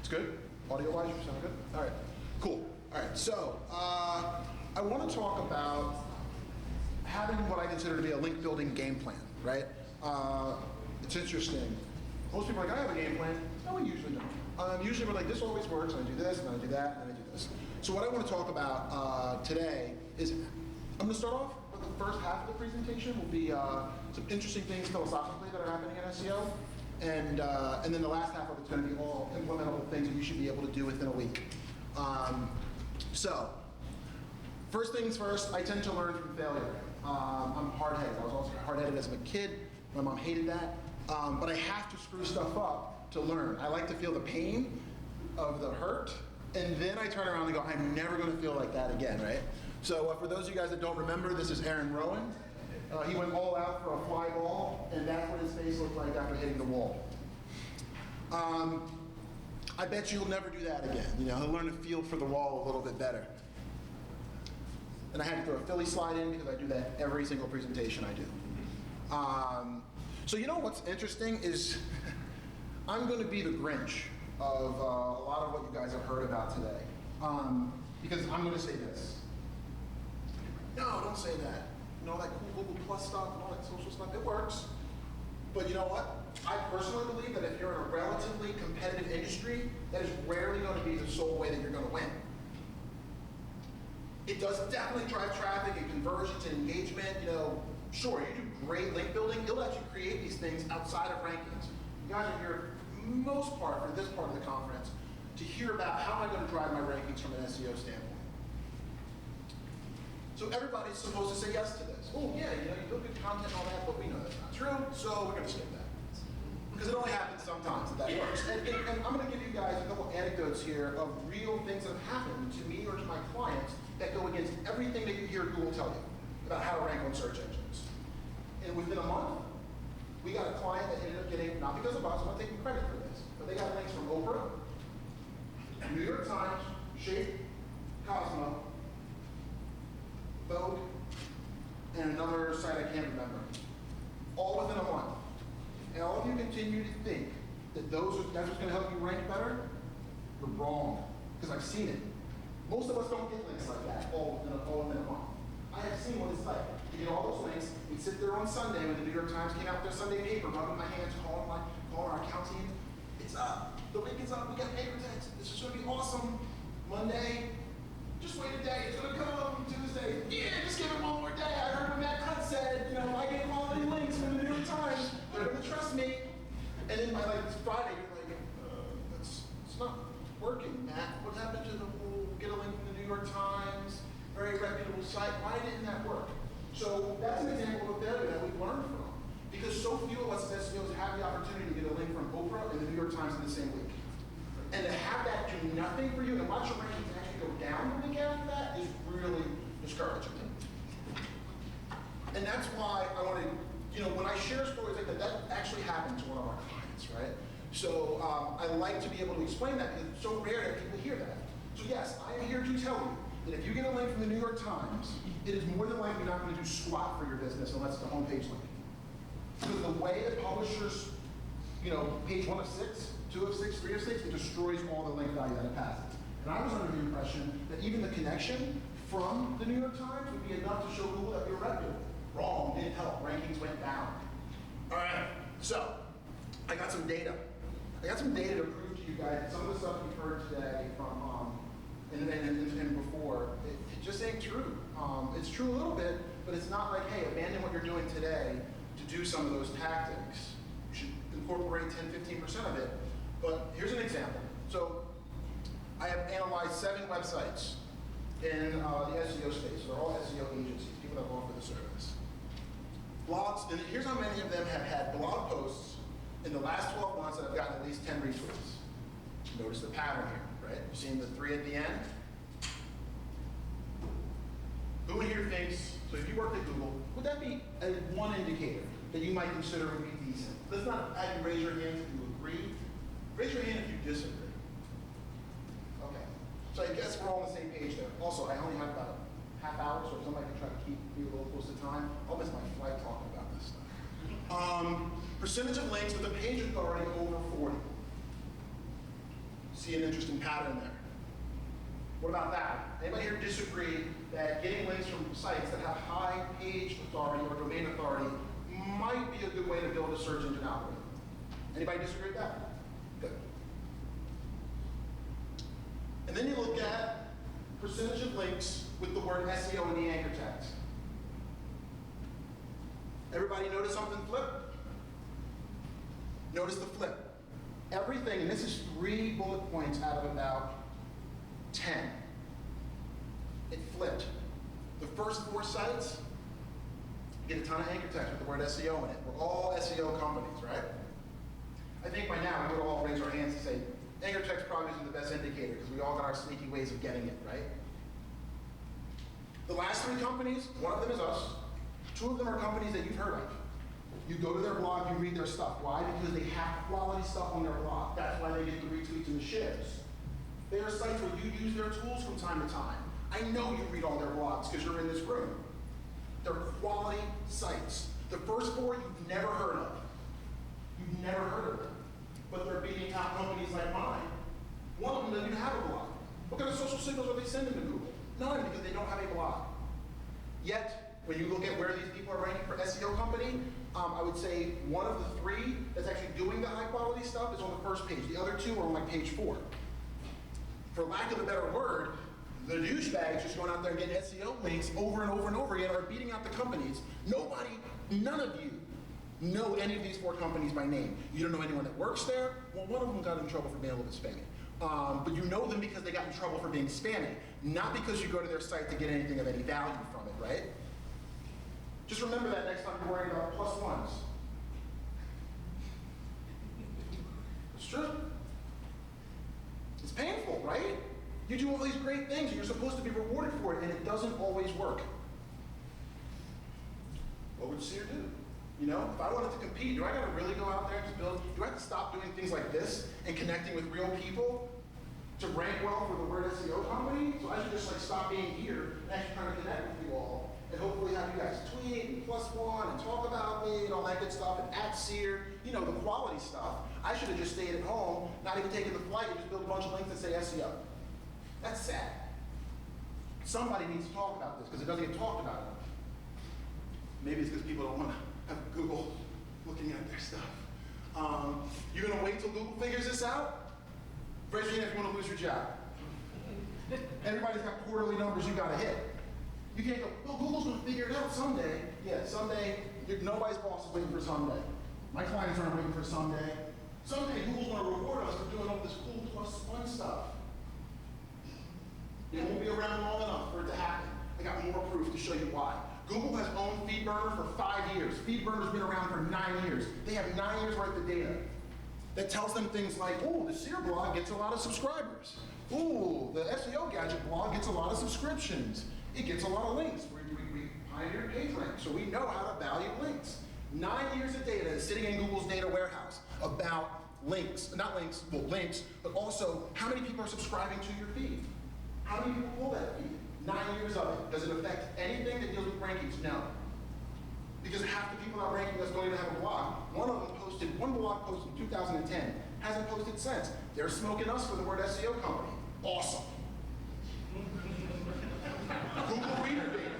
It's good? Audio-wise, you sound good? All right, cool. All right, so I want to talk about having what I consider to be a link building game plan, right? It's interesting. Most people are like, I have a game plan. No, we usually don't. Usually we're like, this always works, and I do this, and I do that, and I do this. So what I want to talk about today is, I'm going to start off with the first half of the presentation will be some interesting things philosophically that are happening in SEO, and then the last half of it's going to be all implementable things that you should be able to do within a week. So, first things first, I tend to learn from failure. I'm hard-headed. I was also hard-headed as a kid. My mom hated that. But I have to screw stuff up to learn. I like to feel the pain of the hurt, and then I turn around and go, I'm never going to feel like that again, right? So for those of you guys that don't remember, this is Aaron Rowan. He went all out for a fly ball, and that's what his face looked like after hitting the wall. I bet you'll never do that again. You know, he'll learn to feel for the wall a little bit better. And I had to throw a Philly slide in because I do that every single presentation I do. So you know what's interesting is I'm going to be the Grinch of a lot of what you guys have heard about today. Because I'm going to say this. No, don't say that. You know, that cool Google Plus stuff and all that social stuff, it works. But you know what? I personally believe that if you're in a relatively competitive industry, that is rarely going to be the sole way that you're going to win. It does definitely drive traffic and conversions and engagement. You know, sure, you do great link building. You'll actually create these things outside of rankings. You guys are here, for the most part, for this part of the conference, to hear about how am I going to drive my rankings from an SEO standpoint. So everybody's supposed to say yes to this. Oh yeah, you know, you build good content and all that, but we know that's not true, so we're going to skip that. Because it only happens sometimes that works. And I'm going to give you guys a couple anecdotes here of real things that have happened to me or to my clients that go against everything that you hear Google tell you about how to rank on search engines. And within a month, we got a client that ended up getting, not because of us, I'm not taking credit for this, but they got links from Oprah, New York Times, Shape, Cosmo, Vogue, and another site I can't remember. All within a month. And all of you continue to think that that's what's going to help you rank better. You're wrong, because I've seen it. Most of us don't get links like that all within a month. I have seen what it's like. You get all those links. We sit there on Sunday when the New York Times came out with their Sunday paper, rubbing my hands, calling our account team. It's up. The link is up. We got paper text. This is going to be awesome. Monday, just wait a day. It's going to come. Tuesday, yeah, just give it one more day. I heard what Matt Cutt said. You know, I get quality links from the New York Times. They're going to trust me. And then by like Friday, you're like, it's not working, Matt. What happened to the whole get a link from the New York Times? Very reputable site. Why didn't that work? So that's an example of failure that we've learned from. Because so few of us as SEOs have the opportunity to get a link from Oprah and the New York Times in the same week. And to have that do nothing for you and watch your rankings actually go down the week after that is really discouraging. And that's why I want to, you know, when I share stories like that, that actually happened to one of our clients, right? So I like to be able to explain that because it's so rare that people hear that. So yes, I am here to tell you that if you get a link from the New York Times, it is more than likely not going to do squat for your business unless it's a homepage link. Because the way that publishers, you know, page 1 of 6, 2 of 6, 3 of 6, it destroys all the link value that it passes. And I was under the impression that even the connection from the New York Times would be enough to show Google that you're reputable. Wrong, didn't help, rankings went down. All right, so I got some data. I got some data to prove to you guys that some of the stuff you've heard today from and before, it just ain't true. It's true a little bit, but it's not like, hey, abandon what you're doing today to do some of those tactics. You should incorporate 10, 15% of it. But here's an example. So I have analyzed 7 websites in the SEO space. So they're all SEO agencies, people that offer the service. Blogs, and here's how many of them have had blog posts in the last 12 months that have gotten at least 10 retweets. Notice the pattern here, right? You've seen the 3 at the end. Who in here thinks, so if you worked at Google, would that be one indicator that you might consider would be decent? Let's not have you raise your hand if you agree. Raise your hand if you disagree. Okay. So I guess we're all on the same page there. Also, I only have about a half hour, so if somebody can try to keep me a little close to time, I'll miss my flight talking about this stuff. Percentage of links with a page authority over 40. See an interesting pattern there. What about that? Anybody here disagree that getting links from sites that have high page authority or domain authority might be a good way to build a search engine algorithm? Anybody disagree with that? Good. And then you look at percentage of links with the word SEO in the anchor tags. Everybody notice something flip? Notice the flip. Everything, and this is 3 bullet points out of about 10. It flipped. The first 4 sites get a ton of anchor tags with the word SEO in it. We're all SEO companies, right? I think by now we would all raise our hands and say, anchor tags probably isn't the best indicator because we all got our sneaky ways of getting it, right? The last 3 companies, one of them is us. 2 of them are companies that you've heard of. You go to their blog, you read their stuff. Why? Because they have quality stuff on their blog. That's why they get the retweets and the shares. They are sites where you use their tools from time to time. I know you read all their blogs because you're in this room. They're quality sites. The first 4 you've never heard of. You've never heard of them. But they're beating out companies like mine. One of them doesn't even have a blog. What kind of social signals are they sending to Google? None, because they don't have a blog. Yet, when you look at where these people are ranking for SEO company, I would say one of the 3 that's actually doing the high quality stuff is on the first page. The other 2 are on like page 4. For lack of a better word, the douchebags just going out there and getting SEO links over and over and over again are beating out the companies. None of you know any of these 4 companies by name. You don't know anyone that works there. Well, one of them got in trouble for being a little bit spammy. But you know them because they got in trouble for being spammy, not because you go to their site to get anything of any value from it, right? Just remember that next time you're worrying about plus ones. It's true. It's painful, right? You do all these great things and you're supposed to be rewarded for it, and it doesn't always work. What would Seer do? You know, if I wanted to compete, do I gotta really go out there and just build? Do I have to stop doing things like this and connecting with real people to rank well for the word SEO company? So I should just like stop being here and actually try to connect with you all and hopefully have you guys tweet and plus one and talk about me and all that good stuff and at Seer, you know, the quality stuff. I should have just stayed at home, not even taken the flight, and just built a bunch of links that say SEO. That's sad. Somebody needs to talk about this because it doesn't get talked about enough. Maybe it's because people don't want to have Google looking at their stuff. You're going to wait till Google figures this out? Raise your hand if you want to lose your job. Everybody's got quarterly numbers you got to hit. You can't go, well, Google's going to figure it out someday. Yeah, someday, nobody's boss is waiting for someday. My clients aren't waiting for someday. Someday Google's going to reward us for doing all this cool plus one stuff. It won't be around long enough for it to happen. I got more proof to show you why. Google has owned FeedBurner for 5 years. FeedBurner's been around for 9 years. They have 9 years worth of data that tells them things like, oh, the Seer blog gets a lot of subscribers. Ooh, the SEO Gadget blog gets a lot of subscriptions. It gets a lot of links. We pioneered PageRank, so we know how to value links. 9 years of data is sitting in Google's data warehouse about links, links, but also how many people are subscribing to your feed. How many people pull that feed? 9 years of it. Does it affect anything that deals with rankings? No. Because half the people not ranking us don't even have a blog. One blog post in 2010, hasn't posted since. They're smoking us for the word SEO company. Awesome. Google Reader data.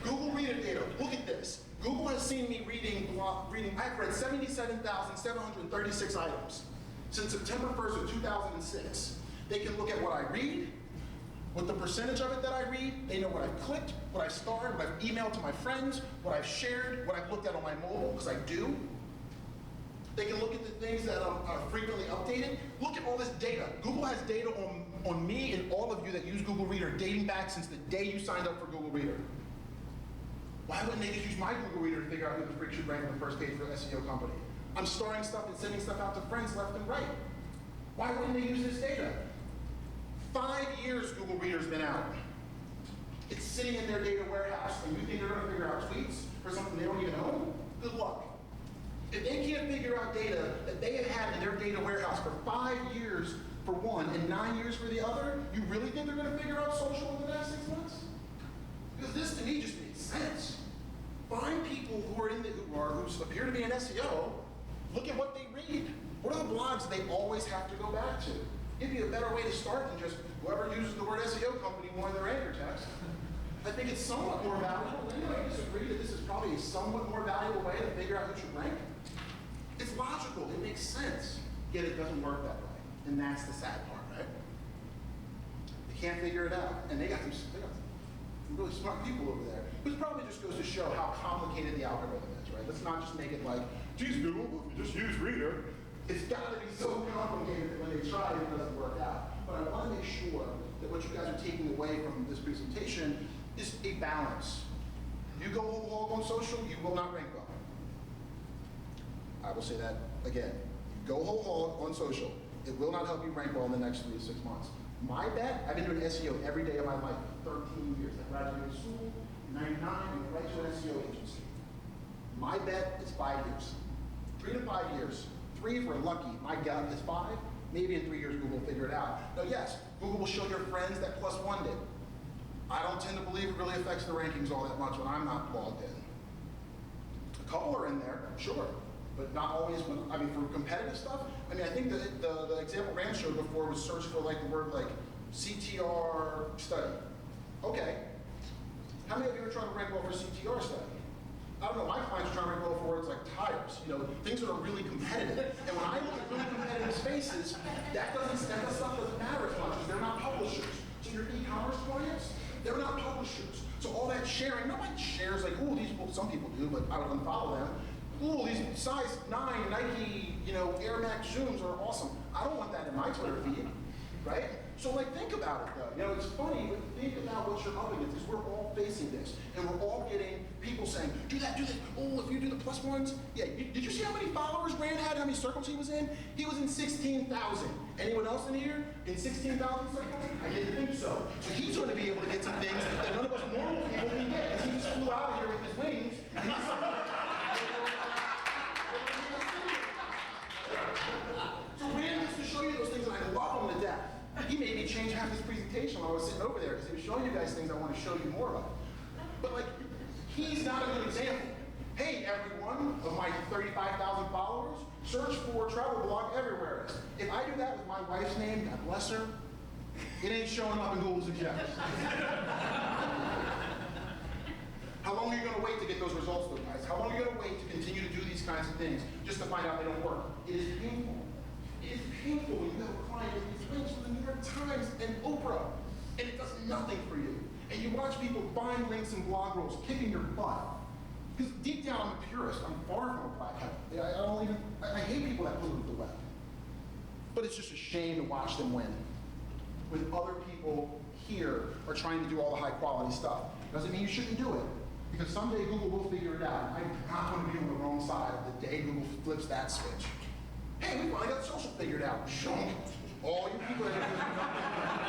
Google Reader data. Look at this. Google has seen me reading. I've read 77,736 items since September 1st of 2006. They can look at what I read, what the percentage of it that I read. They know what I've clicked, what I've starred, what I've emailed to my friends, what I've shared, what I've looked at on my mobile, because I do. They can look at the things that are frequently updated. Look at all this data. Google has data on me and all of you that use Google Reader dating back since the day you signed up for Google Reader. Why wouldn't they just use my Google Reader to figure out who the freak should rank on the first page for an SEO company? I'm starring stuff and sending stuff out to friends left and right. Why wouldn't they use this data? 5 years Google Reader's been out. It's sitting in their data warehouse, and you think they're going to figure out tweets for something they don't even own? Good luck. If they can't figure out data that they have had in their data warehouse for 5 years for one and 9 years for the other, you really think they're going to figure out social in the next 6 months? Because this to me just makes sense. Find people who appear to be in SEO, look at what they read. What are the blogs they always have to go back to? It'd be a better way to start than just whoever uses the word SEO company more in their anchor text. I think it's somewhat more valuable. Anybody disagree that this is probably a somewhat more valuable way to figure out who should rank? It's logical, it makes sense, yet it doesn't work that way. And that's the sad part, right? They can't figure it out. And they got some really smart people over there. Which probably just goes to show how complicated the algorithm is, right? Let's not just make it like, geez, Google, if you just use Reader, it's got to be so complicated that when they try it, it doesn't work out. But I want to make sure that what you guys are taking away from this presentation is a balance. You go whole hog on social, you will not rank well. I will say that again. You go whole hog on social, it will not help you rank well in the next 3 to 6 months. My bet, I've been doing SEO every day of my life, 13 years. I graduated school in 99 and went right to an SEO agency. My bet is 5 years. 3 to 5 years. 3 if we're lucky. My gut is 5. Maybe in 3 years Google will figure it out. Now yes, Google will show your friends that +1 did. I don't tend to believe it really affects the rankings all that much when I'm not logged in. A couple are in there, sure, but not always. I mean, for competitive stuff, I mean, I think the example Rand showed before was search for like the word like CTR study. Okay, how many of you are trying to rank well for CTR study? I don't know, my clients are trying to rank well for words like tires, you know, things that are really competitive. And when I look at really competitive spaces, that stuff doesn't matter as much because they're not publishers. So your e-commerce clients, they're not publishers. So all that sharing, nobody shares like, ooh, these people, some people do, but I would unfollow them. Ooh, these size 9 Nike, you know, Air Max Zooms are awesome. I don't want that in my Twitter feed, right? So like, think about it though. You know, it's funny, but think about what you're up against, because we're all facing this. And we're all getting people saying, do that, do this. Oh, if you do the +1s. Yeah, did you see how many followers Rand had, how many circles he was in? He was in 16,000. Anyone else in here in 16,000 circles? I didn't think so. So he's going to be able to get some things that none of us normal people can get, because he just flew out of here with his wings. And he's so Rand gets to show you those things, and I love him to death. He made me change half his presentation while I was sitting over there because he was showing you guys things I want to show you more of. But like, he's not a good example. Hey, everyone of my 35,000 followers, search for travel blog everywhere. If I do that with my wife's name, God bless her, it ain't showing up in Google suggestions. How long are you going to wait to get those results, though, guys? How long are you going to wait to continue to do these kinds of things just to find out they don't work? It is painful. It is painful when you have a client that gets links from the New York Times and Oprah, and it does nothing for you. And you watch people buying links and blog rolls, kicking your butt. Because deep down, I'm a purist. I'm far from a blackhead. I hate people that pollute the web. But it's just a shame to watch them win. When other people here are trying to do all the high quality stuff. Doesn't mean you shouldn't do it. Because someday Google will figure it out. I'm not going to be on the wrong side the day Google flips that switch. Hey, we finally got social figured out. All you people that are